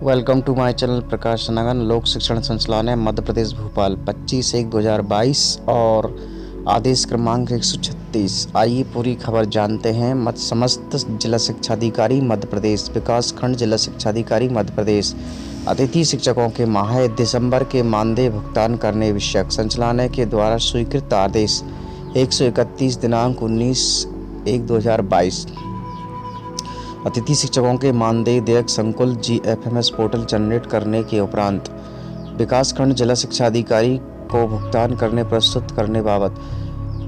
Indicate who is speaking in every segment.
Speaker 1: Welcome to my channel प्रकाश नगन। लोक शिक्षण संचालनालय मध्य प्रदेश भोपाल 25/1/2022 और आदेश क्रमांक 136। आइए पूरी खबर जानते हैं। समस्त जिला शिक्षाधिकारी मध्य प्रदेश, विकास खंड जिला शिक्षाधिकारी मध्य प्रदेश, अतिथि शिक्षकों के माह दिसंबर के मानदेय भुगतान करने विषयक संचालनालय के द्वारा स्वीकृत आदेश 131 दिनांक 19/1/2022। अतिथि शिक्षकों के मानदेय देयक संकुल GFMS पोर्टल जनरेट करने के उपरांत विकास खंड जिला शिक्षाधिकारी को भुगतान करने प्रस्तुत करने बाबत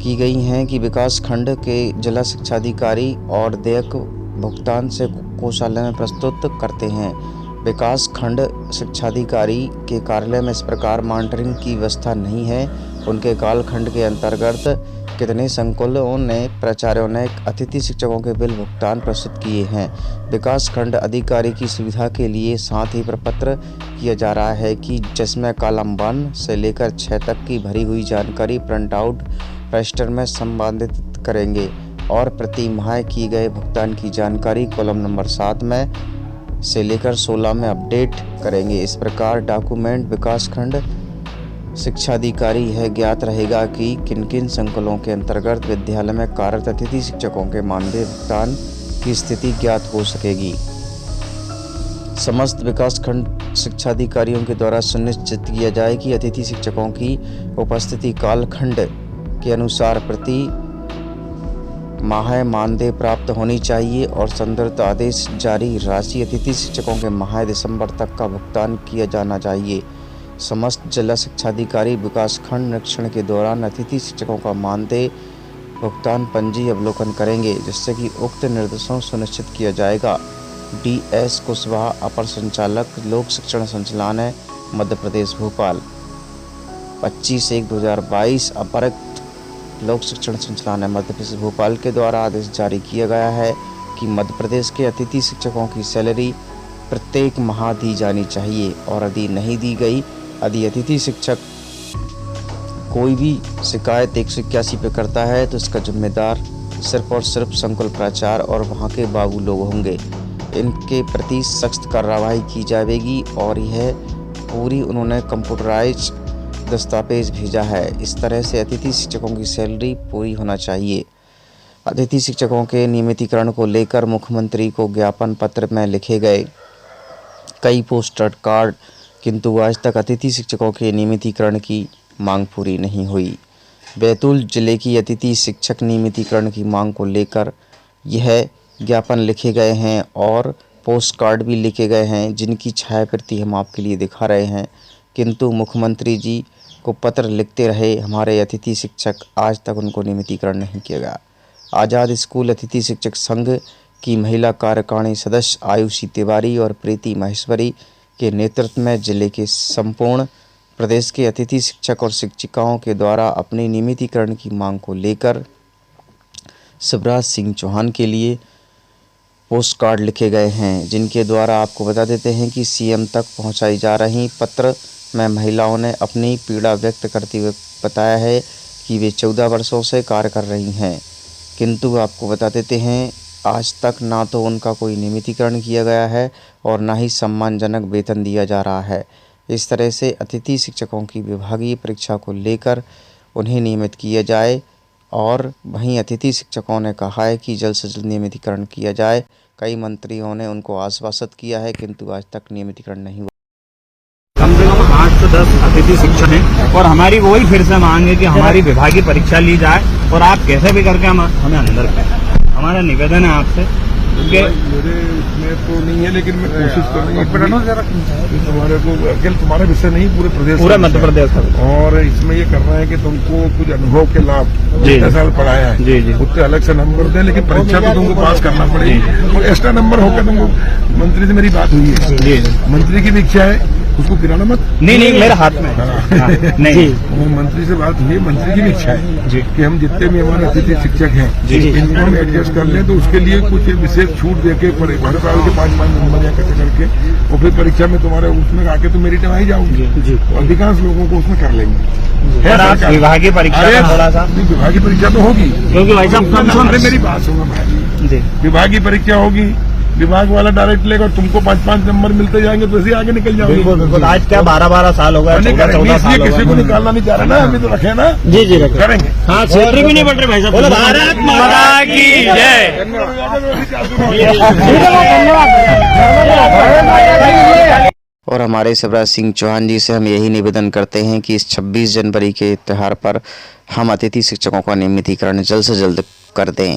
Speaker 1: की गई हैं कि विकास खंड के जिला शिक्षाधिकारी और देयक भुगतान से कोषालय में प्रस्तुत करते हैं। विकास खंड शिक्षाधिकारी के कार्यालय में इस प्रकार मॉनिटरिंग की व्यवस्था नहीं है। उनके कालखंड के अंतर्गत कितने संकुलों ने प्राचार्यों ने अतिथि शिक्षकों के बिल भुगतान प्रस्तुत किए हैं। विकास खंड अधिकारी की सुविधा के लिए साथ ही प्रपत्र किया जा रहा है कि जिसमें कॉलम 1 से लेकर 6 तक की भरी हुई जानकारी प्रिंट आउट रजिस्टर में संपादित करेंगे और प्रति माह की गए भुगतान की जानकारी कॉलम नंबर 7 में से लेकर 16 में अपडेट करेंगे। इस प्रकार डॉक्यूमेंट विकास खंड शिक्षाधिकारी यह ज्ञात रहेगा कि किन किन संकुलों के अंतर्गत विद्यालय में कार्यरत अतिथि शिक्षकों के मानदेय भुगतान की स्थिति ज्ञात हो सकेगी। समस्त विकास खंड शिक्षाधिकारियों के द्वारा सुनिश्चित किया जाए कि अतिथि शिक्षकों की उपस्थिति कालखंड के अनुसार प्रति माह मानदेय प्राप्त होनी चाहिए और संदर्भित आदेश जारी राशि अतिथि शिक्षकों के माह दिसंबर तक का भुगतान किया जाना चाहिए। समस्त जिला शिक्षाधिकारी विकास खंड निरीक्षण के दौरान अतिथि शिक्षकों का मानदेय भुगतान पंजी अवलोकन करेंगे, जिससे कि उक्त निर्देशों सुनिश्चित किया जाएगा। DS कुशवाहा, अपर संचालक लोक शिक्षण संचालनालय मध्य प्रदेश भोपाल 25/1/2022। अतिरिक्त लोक शिक्षण संचालनालय मध्य प्रदेश भोपाल के द्वारा आदेश जारी किया गया है कि मध्य प्रदेश के अतिथि शिक्षकों की सैलरी प्रत्येक माह दी जानी चाहिए और यदि नहीं दी गई, यदि अतिथि शिक्षक कोई भी शिकायत 181 पे करता है तो इसका जिम्मेदार सिर्फ और सिर्फ संकुल प्राचार्य और वहाँ के बाबू लोग होंगे। इनके प्रति सख्त कार्रवाई की जाएगी और यह पूरी उन्होंने कंप्यूटराइज दस्तावेज भेजा है। इस तरह से अतिथि शिक्षकों की सैलरी पूरी होना चाहिए। अतिथि शिक्षकों के नियमितीकरण को लेकर मुख्यमंत्री को ज्ञापन पत्र में लिखे गए कई पोस्टर कार्ड, किंतु आज तक अतिथि शिक्षकों के नियमितीकरण की मांग पूरी नहीं हुई। बैतूल जिले की अतिथि शिक्षक नियमितीकरण की मांग को लेकर यह ज्ञापन लिखे गए हैं और पोस्ट कार्ड भी लिखे गए हैं, जिनकी छायाप्रति हम आपके लिए दिखा रहे हैं। किंतु मुख्यमंत्री जी को पत्र लिखते रहे हमारे अतिथि शिक्षक, आज तक उनको नियमितीकरण नहीं किया गया। आज़ाद स्कूल अतिथि शिक्षक संघ की महिला कार्यकारिणी सदस्य आयुषी तिवारी और प्रीति महेश्वरी के नेतृत्व में जिले के संपूर्ण प्रदेश के अतिथि शिक्षक और शिक्षिकाओं के द्वारा अपने नियमितीकरण की मांग को लेकर शिवराज सिंह चौहान के लिए पोस्ट कार्ड लिखे गए हैं, जिनके द्वारा आपको बता देते हैं कि CM तक पहुंचाई जा रही पत्र में महिलाओं ने अपनी पीड़ा व्यक्त करते हुए बताया है कि वे 14 वर्षों से कार्य कर रही हैं, किंतु आपको बता देते हैं आज तक ना तो उनका कोई नियमितीकरण किया गया है और ना ही सम्मानजनक वेतन दिया जा रहा है। इस तरह से अतिथि शिक्षकों की विभागीय परीक्षा को लेकर उन्हें नियमित किया जाए और वहीं अतिथि शिक्षकों ने कहा है कि जल्द से जल्द नियमितीकरण किया जाए। कई मंत्रियों ने उनको आश्वासित किया है, किंतु आज तक नियमितीकरण नहीं हुआ।
Speaker 2: कम से कम 8 से 10 अतिथि शिक्षक हैं और हमारी वही फिर से मांग है कि हमारी विभागीय परीक्षा ली जाए और आप कैसे भी करके हमें अंदर करें। हमारा निवेदन है आपसे कि
Speaker 3: मेरे इसमें तो नहीं है, लेकिन मैं कोशिश करूँगा तुम्हारे को अकेले तुम्हारा विषय नहीं, पूरे
Speaker 2: मध्य प्रदेश
Speaker 3: और इसमें ये करना है कि तुमको कुछ अनुभव के लाभ 10 साल पढ़ाया है
Speaker 2: जी
Speaker 3: उससे अलग से नंबर दें, लेकिन परीक्षा तो तुमको पास करना पड़ेगी और एक्स्ट्रा नंबर होकर तुमको मंत्री से मेरी बात हुई है, मंत्री की भी इच्छा है उसको गिराना मत।
Speaker 2: नहीं मेरे हाथ में नहीं,
Speaker 3: वो मंत्री से बात हुई, मंत्री की भी इच्छा है कि हम जितने भी हमारे अतिथि शिक्षक हैं इनको हम एडजस्ट कर लें, तो उसके लिए कुछ विशेष छूट देके हर साल के 5-5 नंबर या कैसे करके और फिर परीक्षा में तुम्हारे उसमें आके तो मेरिट में आई जाऊंगी, अधिकांश लोगों को उसमें कर लेंगे।
Speaker 2: विभागीय परीक्षा थोड़ा सा
Speaker 3: विभागीय परीक्षा तो होगी,
Speaker 2: क्योंकि भाई साहब
Speaker 3: मेरी बात सुनो भाई, विभागीय परीक्षा होगी, विभाग वाला डायरेक्ट लेगा और तुमको 5-5 नंबर मिलते जाएंगे तो ऐसे आगे निकल जाओगे।
Speaker 2: बिल्कुल बिल्कुल। आज क्या 12-12 साल हो गए, 14-14 साल हो
Speaker 3: किसी को
Speaker 2: गए।
Speaker 3: निकालना नहीं चाह रहे ना, अभी तो रखे ना।
Speaker 2: जी जी
Speaker 3: करेंगे।
Speaker 2: हाँ, सैलरी भी नहीं बढ़ रही भाई साहब। बोलो भारत माता की जय।
Speaker 1: और हमारे शिवराज सिंह चौहान जी से हम यही निवेदन करते हैं कि इस 26 जनवरी के त्यौहार पर हम अतिथि शिक्षकों का नियमितीकरण जल्द से जल्द कर दें।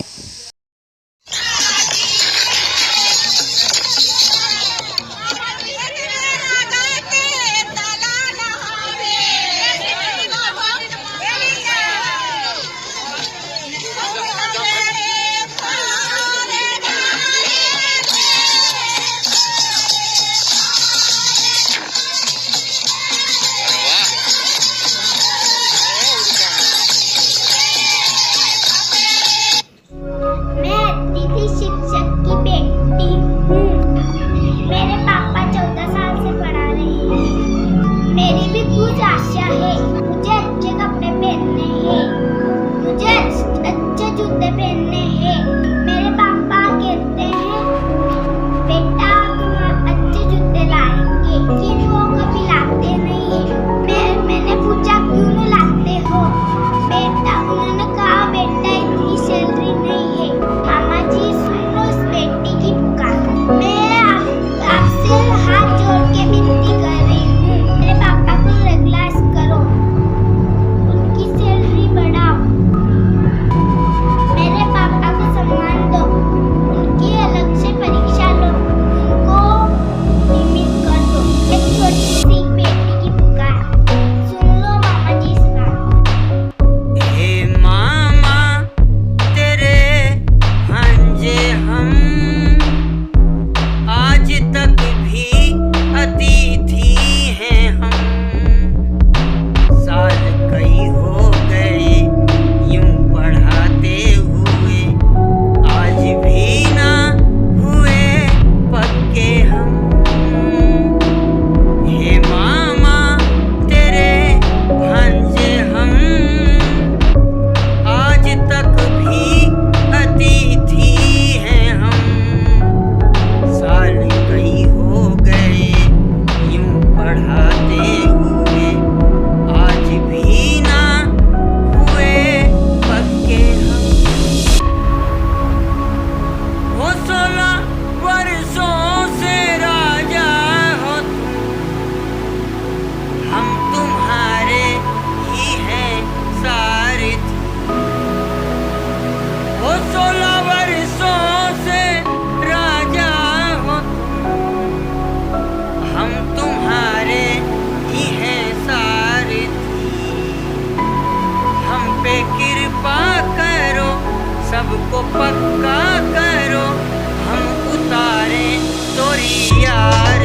Speaker 4: सबको पक्का करो, हम उतारे तोरी यार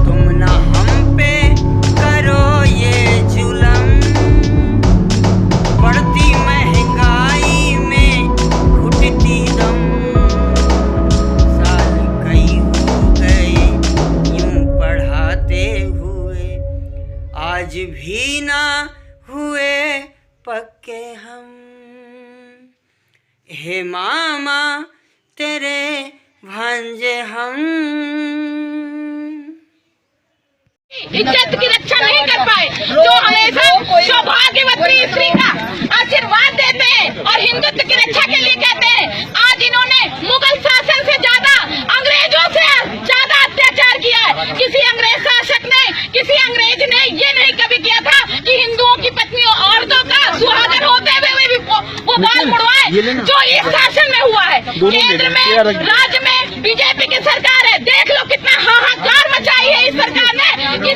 Speaker 4: तुम ना हम पे करो ये जुलम। बढ़ती महंगाई में घुटती दम, साल कई हो गए यूं पढ़ाते हुए, आज भी ना हुए पक्के हम। हे मामा तेरे भांजे हम।
Speaker 5: इज्जत की रक्षा नहीं कर पाए, जो हमेशा सौभाग्यवती स्त्री का आशीर्वाद देते हैं और हिंदुत्व की रक्षा के लिए कहते हैं। आज इन्होंने मुगल शासन से ज्यादा, अंग्रेजों से ज्यादा अत्याचार किया है। किसी अंग्रेज शासक ने, किसी अंग्रेज ने ये नहीं कभी किया था कि हिंदुओं की पत्नियों औरतों का सुहागन होते हुए भी वो बाल मुड़वाए, जो इस शासन में हुआ है। केंद्र में, राज्य में बीजेपी की सरकार है। देख लो कितना हाहाकार मचाई है इस सरकार ने कि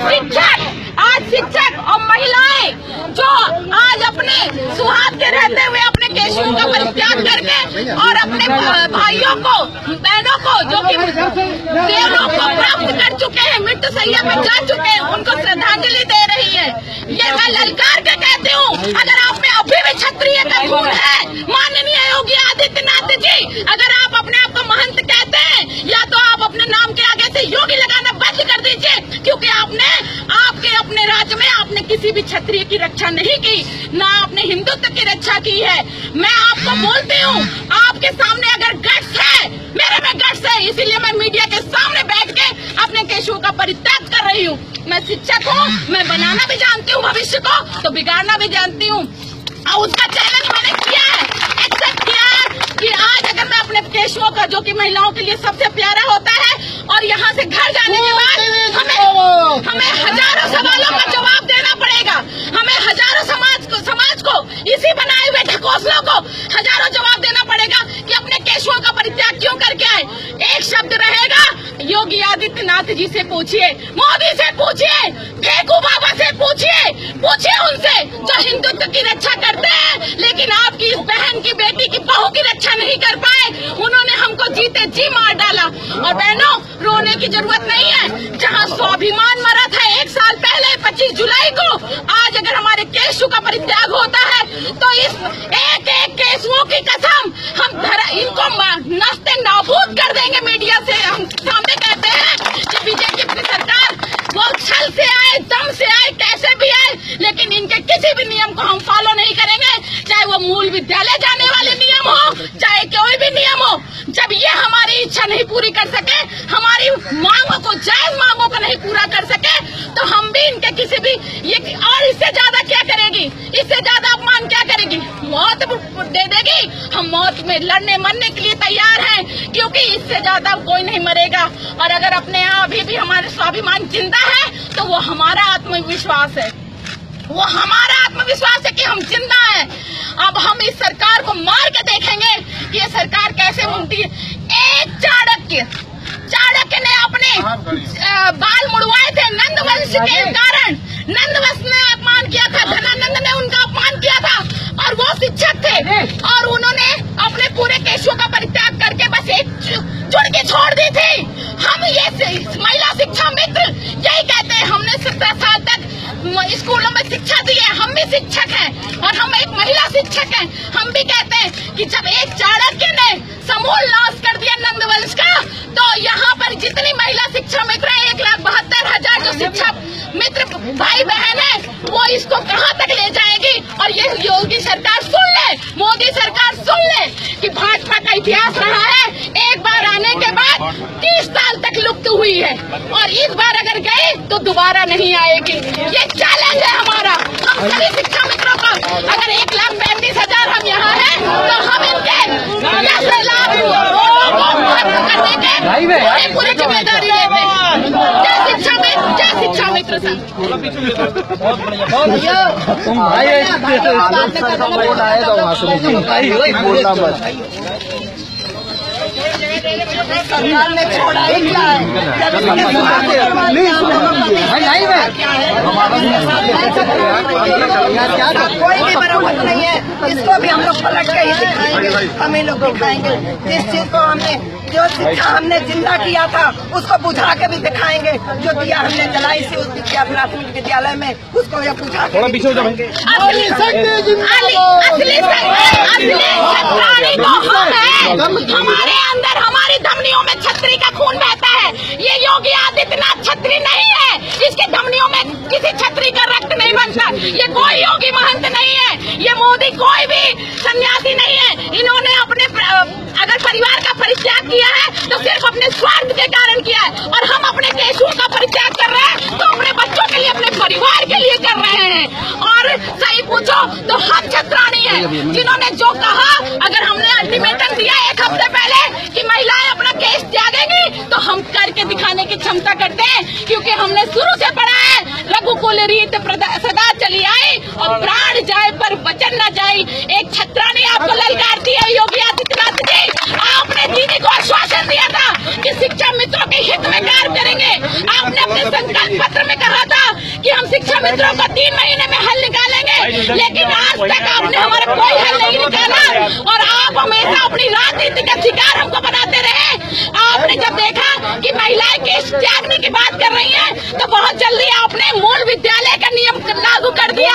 Speaker 5: शिक्षक और महिलाएं जो आज अपने सुहाग के रहते हुए अपने केशों का परित्याग करके और अपने भाइयों को, बहनों को जो कि देवलों को प्राप्त कर चुके हैं, मृत्यु सैया पर जा चुके हैं, उनको श्रद्धांजलि दे रही है। ये मैं ललकार के कहती हूँ, अगर आप में अभी भी क्षत्रिय का खून है, माननीय योगी आदित्यनाथ जी, अगर आप अपने आप को महंत कहते हैं, या तो आप अपने नाम के आगे से योगी लगाना बंद कर दीजिए, क्योंकि आपने आपके अपने राज्य में आपने किसी भी क्षत्रिय की रक्षा नहीं की, ना आपने हिंदुत्व की रक्षा की है। मैं आपको बोलती हूँ, आपके सामने अगर गट्स है, मेरे में गट्स है, इसीलिए मैं मीडिया के सामने बैठ के अपने केशों का परित्याग कर रही हूँ। मैं शिक्षक हूँ, मैं बनाना भी जानती हूँ भविष्य को, तो बिगाड़ना भी जानती हूँ। और उसका चैलेंज मैंने किया है, एक्सेप्ट किया है कि आज अगर मैं अपने केशों का, जो कि महिलाओं के लिए सबसे प्यारा होता है, और यहाँ से घर जाने के बाद हमें हजारों सवालों का जवाब देना पड़ेगा। हमें हजारों समाज को इसी बनाए हुए ढकोसलों को हजारों जवाब देना पड़ेगा कि अपने केशों का परित्याग क्यों करके आए। एक शब्द रहेगा, योगी आदित्यनाथ जी से पूछिए, मोदी से पूछिए, फेकू बाबा से पूछिए उनसे जो हिंदुत्व की रक्षा करते हैं, लेकिन आपकी इस बहन की, बेटी की, बहू की रक्षा नहीं कर पाए। उन्होंने हमको जीते जी मार डाला। और बहनों, रोने की जरूरत नहीं है। जहाँ स्वाभिमान मरा था 1 साल पहले 25 जुलाई को, आज अगर हमारे केशों का परित्याग होता है तो इस एक एक केशुओं की कसम हम इनको नस्ते नाबूद कर देंगे। मीडिया से हम सामने कहते हैं कि बीजेपी की सरकार वो छल से आए, दम से आए, कैसे भी आए, लेकिन इनके किसी भी नियम को हम फॉलो नहीं करेंगे, चाहे वो मूल विद्यालय जाने वाले नियम हो, चाहे कोई भी नियम हो। जब ये हमारी इच्छा नहीं पूरी कर सके, हमारी मांगों को, जायज मांगों को नहीं पूरा कर सके, तो हम भी इनके किसी भी ये, और इससे ज्यादा क्या करेगी, इससे ज्यादा अपमान क्या करेगी, मौत दे देगी। हम मौत में लड़ने मरने के लिए तैयार हैं, क्योंकि इससे ज्यादा कोई नहीं मरेगा। और अगर अपने यहाँ अभी भी हमारा स्वाभिमान जिंदा है, तो वो हमारा आत्मविश्वास है, वो हमारा आत्मविश्वास है कि हम जिंदा हैं। अब हम इस सरकार को मार के देखेंगे कि ये सरकार कैसे बनती है। एक चाणक्य ने अपने बाल मुड़वाए थे नंदवंश के कारण। नंदवंश ने अपमान किया था, धनानंद ने उनका अपमान किया था, और वो शिक्षक थे, और उन्होंने अपने पूरे केशों का परित्याग करके बस एक चुटकी छोड़ दी थी। हम ये महिला शिक्षा मित्र यही कहते हैं, हमने 17 साल तक स्कूलों में शिक्षा दी है, हम भी शिक्षक हैं, और हम एक महिला शिक्षक हैं। हम भी कहते हैं कि जब एक चाणक्य ने समूल नाश कर दिया नंदवंश का, तो यहाँ पर जितनी महिला शिक्षा मित्र हैं, 1,72,000 जो शिक्षा मित्र भाई बहन है, वो इसको कहाँ तक ले जाएगी। और ये योगी सरकार सुन ले, मोदी सरकार सुन ले कि भाजपा का इतिहास रहा है, एक बार आने के बाद 30 साल तक लुप्त हुई है, और इस बार अगर गए तो दोबारा नहीं आएगी। ये चैलेंज है हमारा, हम सभी शिक्षा मित्रों का। अगर 1,35,000 हम यहाँ हैं, तो हम इनके 10 लाख लोगों को खत्म करने के पूरी जिम्मेदारी लेते हैं। जय शिक्षा मित्र संघ।
Speaker 6: सरकार ने छोड़ा ही क्या है, कोई भी मरम्मत नहीं है। इसको भी हम लोग पलट के ही दिखाएंगे, हम ही लोग दिखाएंगे। जिस चीज को हमने, जो शिक्षा हमने जिंदा किया था, उसको बुझा के भी दिखाएंगे। जो दिया हमने जलाई से उस विद्या प्राथमिक विद्यालय में, उसको ये बुझा के दिखाएंगे।
Speaker 5: हमारे अंदर, हमारी धमनियों में छतरी का खून बहता है। ये योगी आदित्यनाथ छतरी नहीं है, इसके धमनियों में किसी छतरी का रक्त नहीं बनता। ये कोई योगी महंत नहीं है, ये मोदी कोई भी सन्यासी नहीं है। इन्होंने अपने अगर परिवार का परित्याग किया है तो सिर्फ अपने स्वार्थ के कारण किया है, और हम अपने केशों का परित्याग कर रहे हैं तो अपने बच्चों के लिए, अपने परिवार के लिए कर रहे हैं। और सही पूछो तो हम छत्राणी हैं, जिन्होंने जो कहा, अगर हमने अल्टीमेटम दिया 1 हफ्ते पहले कि महिलाएं अपना केस त्यागेंगी, तो हम करके दिखाने की क्षमता करते हैं, क्योंकि हमने शुरू से पढ़ा है, रघुकुल रीत सदा चली आई और प्राण जाए पर वचन न जाए। एक छत्राणी आपको ललकारती है योगी आदित्यनाथ जी। आपने दीदी को आश्वासन दिया था कि शिक्षा मित्रों के हित में कार्य करेंगे। आपने अपने संकल्प पत्र में कहा था कि हम शिक्षा मित्रों का 3 महीने में हल निकालेंगे, लेकिन आज तक आपने हमारा कोई हल नहीं निकाला, और आप हमेशा अपनी राजनीति का शिकार हमको बनाते रहे। आपने जब देखा कि महिलाएं केस त्यागने की बात कर रही हैं, तो बहुत जल्दी आपने मूल विद्यालय का नियम लागू कर दिया।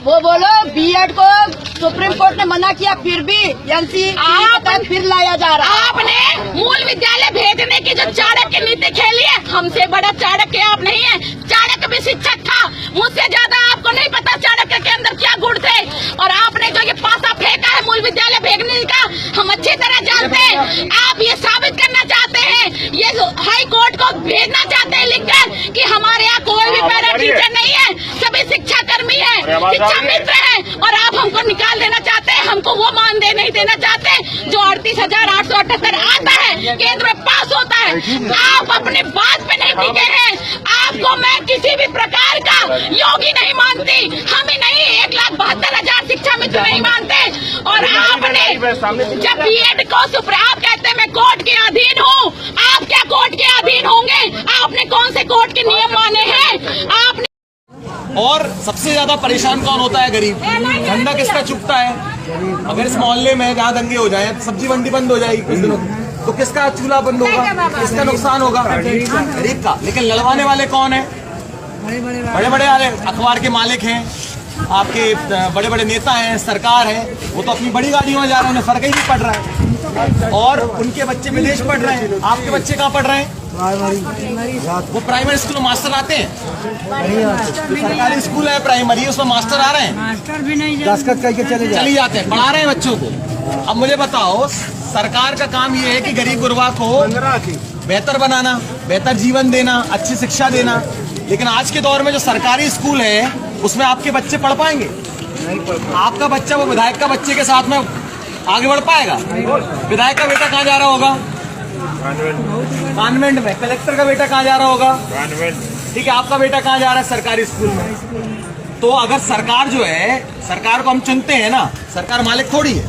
Speaker 6: वो बोलो बीएड को सुप्रीम कोर्ट ने मना किया, फिर भी एनसीईआरटी फिर लाया जा रहा है।
Speaker 5: आपने मूल विद्यालय भेजने की जो चाणक्य नीति खेली है, हमसे बड़ा चाणक्य आप नहीं है। चाणक्य भी शिक्षक था, मुझसे ज्यादा आपको नहीं पता चाणक्य के अंदर क्या गुण थे। और आपने जो ये पासा फेंका है मूल विद्यालय भेजने का, हम अच्छी तरह जानते हैं। आप ये साबित करना चाहते हैं, ये हाई कोर्ट को भेजना चाहते हैं लिखकर कि हमारे यहाँ कोई भी पैरा टीचर नहीं है, सभी शिक्षा कर्मी है, शिक्षा मित्र है। और आप हमको निकाल देना चाहते हैं, हमको वो मानदेय नहीं देना चाहते जो 38,878 आता है, केंद्र में पास होता है। आप अपने बात पे नहीं टिके हैं। आपको मैं किसी भी प्रकार का योगी नहीं मानती, हम ही नहीं 1,72,000 शिक्षा मित्र नहीं मानते। और आपने जब बीएड को आप कहते हैं मैं कोर्ट के अधीन हूँ, आप क्या कोर्ट के अधीन होंगे? आपने कौन से कोर्ट के नियम माने हैं? आपने
Speaker 7: और सबसे ज्यादा परेशान कौन होता है? गरीब। धंधा किसका चुकता है? अगर इस मोहल्ले में जहाँ दंगे हो जाए, सब्जी मंडी बंद हो जाएगी कुछ दिनों तो किसका चूल्हा बंद होगा? किसका नुकसान होगा? गरीब का। लेकिन लड़वाने वाले कौन है? बड़े बड़े अखबार के मालिक हैं, आपके बड़े बड़े नेता हैं, सरकार है। वो तो अपनी बड़ी गाड़ियों में जा रहे हैं, उन्हें फर्क ही नहीं पड़ रहा है। और उनके बच्चे विदेश पढ़ रहे हैं, आपके बच्चे कहाँ पढ़ रहे हैं? वो प्राइमरी स्कूल में मास्टर आते हैं, सरकारी स्कूल है प्राइमरी, उसमें मास्टर आ रहे हैं,
Speaker 8: मास्टर भी नहीं
Speaker 7: दस्तखत करके चले जाते हैं, पढ़ा रहे हैं बच्चों को। अब मुझे बताओ, सरकार का काम ये है कि गरीब गुरबा को बेहतर बनाना, बेहतर जीवन देना, अच्छी शिक्षा देना। लेकिन आज के दौर में जो सरकारी स्कूल है उसमें आपके बच्चे पढ़ पाएंगे? आपका बच्चा वो विधायक का बच्चे के साथ में आगे बढ़ पाएगा? विधायक का बेटा कहाँ जा रहा होगा? कॉन्वेंट में। कलेक्टर का बेटा कहाँ जा रहा होगा? ठीक है, आपका बेटा कहाँ जा रहा है? सरकारी स्कूल में। तो अगर सरकार जो है, सरकार को हम चुनते हैं ना, सरकार मालिक थोड़ी है,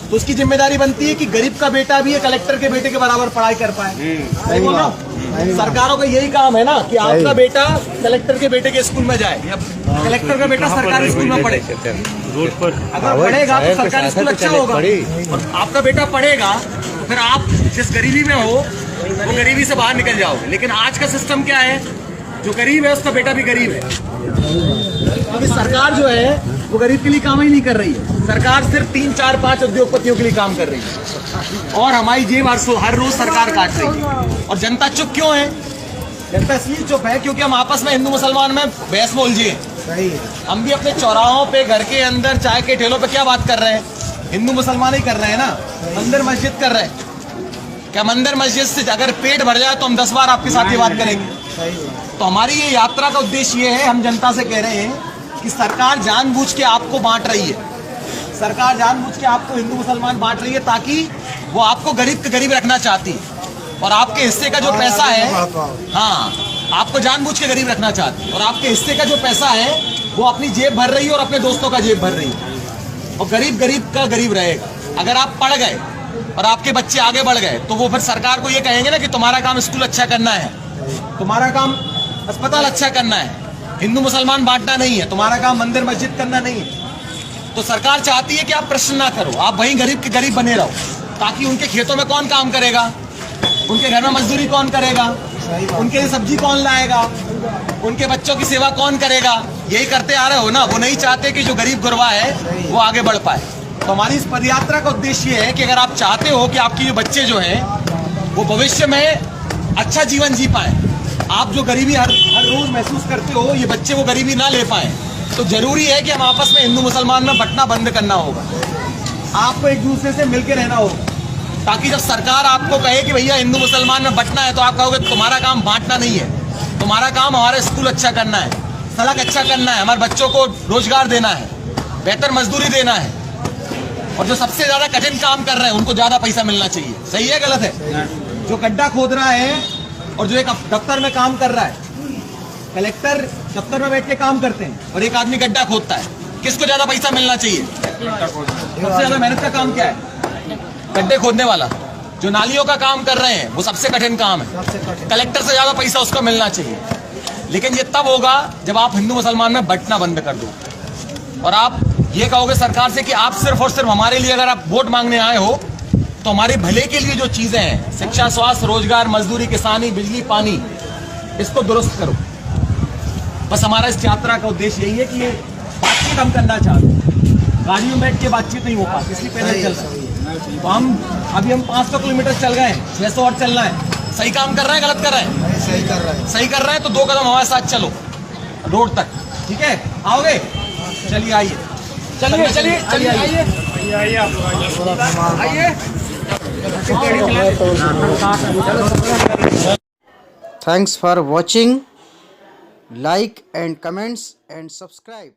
Speaker 7: तो उसकी जिम्मेदारी बनती है कि गरीब का बेटा भी कलेक्टर के बेटे के बराबर पढ़ाई कर पाए। सही बोल रहा हूँ? सरकारों का यही काम है ना कि आपका बेटा कलेक्टर के बेटे के स्कूल में जाए या कलेक्टर का बेटा सरकारी स्कूल में पढ़े। अगर पढ़ेगा तो सरकारी स्कूल अच्छा होगा, और आपका बेटा पढ़ेगा तो फिर आप जिस गरीबी में हो वो गरीबी से बाहर निकल जाओगे। लेकिन आज का सिस्टम क्या है? जो गरीब है उसका बेटा भी गरीब है। अभी सरकार जो है वो गरीब के लिए काम ही नहीं कर रही है। सरकार सिर्फ 3, 4, 5 उद्योगपतियों के लिए काम कर रही है, और हमारी जेब हर रोज सरकार काट रही है। और जनता चुप क्यों है? जनता इसलिए चुप है क्योंकि हम आपस में हिंदू मुसलमान में बहस बोल जिए। हम भी अपने चौराहों पे, घर के अंदर, चाय के ठेलों पे क्या बात कर रहे हैं? हिंदू मुसलमान ही कर रहे हैं ना। मंदिर मस्जिद कर रहे हैं क्या? मंदिर मस्जिद से अगर पेट भर जाए तो हम 10 बार आपके साथ ये बात करेंगे। तो हमारी ये यात्रा का उद्देश्य ये है, हम जनता से कह रहे हैं कि सरकार जानबूझ के आपको बांट रही है। सरकार जानबूझ के आपको हिंदू मुसलमान बांट रही है ताकि वो आपको गरीब के गरीब रखना चाहती है, और आपके हिस्से का जो पैसा है, हाँ, आपको जानबूझ के गरीब रखना चाहती है, और आपके हिस्से का जो पैसा है वो अपनी जेब भर रही है और अपने दोस्तों का जेब भर रही है, और गरीब गरीब का गरीब रहेगा। अगर आप पढ़ गए और आपके बच्चे आगे बढ़ गए तो वो फिर सरकार को ये कहेंगे ना कि तुम्हारा काम स्कूल अच्छा करना है, तुम्हारा काम अस्पताल अच्छा करना है, हिंदू मुसलमान बांटना नहीं है, तुम्हारा काम मंदिर मस्जिद करना नहीं है। तो सरकार चाहती है कि आप प्रश्न ना करो, आप वहीं गरीब के गरीब बने रहो, ताकि उनके खेतों में कौन काम करेगा, उनके घर में मजदूरी कौन करेगा, उनके लिए सब्जी कौन लाएगा, उनके बच्चों की सेवा कौन करेगा। यही करते आ रहे हो ना। वो नहीं चाहते कि जो गरीब गुरबा है वो आगे बढ़ पाए। तो हमारी इस पदयात्रा का उद्देश्य ये है कि अगर आप चाहते हो कि आपके जो बच्चे जो हैं वो भविष्य में अच्छा जीवन जी पाए, आप जो गरीबी हर रोज महसूस करते हो, ये बच्चे वो गरीबी ना ले पाए, तो जरूरी है कि हम आपस में हिंदू मुसलमान में बंटना बंद करना होगा। आपको एक दूसरे से मिलकर रहना होगा, ताकि जब सरकार आपको कहे कि भैया हिंदू मुसलमान में बंटना है, तो आप कहोगे तुम्हारा काम बांटना नहीं है, तुम्हारा काम हमारा स्कूल अच्छा करना है, सड़क अच्छा करना है, हमारे बच्चों को रोजगार देना है, बेहतर मजदूरी देना है, और जो सबसे ज्यादा कठिन काम कर रहे हैं उनको ज्यादा पैसा मिलना चाहिए। सही है गलत है? जो गड्ढा खोद रहा है और जो एक दफ्तर में काम कर रहा है, कलेक्टर दफ्तर में बैठ के काम करते हैं और एक आदमी गड्ढा खोदता है, किसको ज्यादा पैसा मिलना चाहिए? सबसे ज्यादा मेहनत का काम क्या है? गड्ढे खोदने वाला। जो नालियों का काम कर रहे हैं वो सबसे कठिन काम है, कलेक्टर से ज्यादा पैसा उसको मिलना चाहिए। लेकिन ये तब होगा जब आप हिंदू मुसलमान में बंटना बंद कर दो, और आप ये कहोगे सरकार से कि आप सिर्फ और सिर्फ हमारे लिए अगर आप वोट मांगने आए हो तो हमारे भले के लिए जो चीजें हैं, शिक्षा, स्वास्थ्य, रोजगार, मजदूरी, किसानी, बिजली, पानी, इसको दुरुस्त करो। बस हमारा इस यात्रा का उद्देश्य यही है कि ये बातचीत हम करना चाहते हैं, गाड़ी में बैठ के बातचीत नहीं हो पाती, इसलिए पैदल चल सकते हैं। तो हम 500 किलोमीटर चल गए, 600 और चलना है। सही काम कर रहा है, गलत कर रहा है? सही कर रहा है। सही कर रहा है तो 2 कदम हमारे साथ चलो रोड तक, ठीक है? आओगे? चलिए आइए, चलिए चलिए चलिए आइए आइए।
Speaker 1: Thanks for watching. Like and comments and subscribe.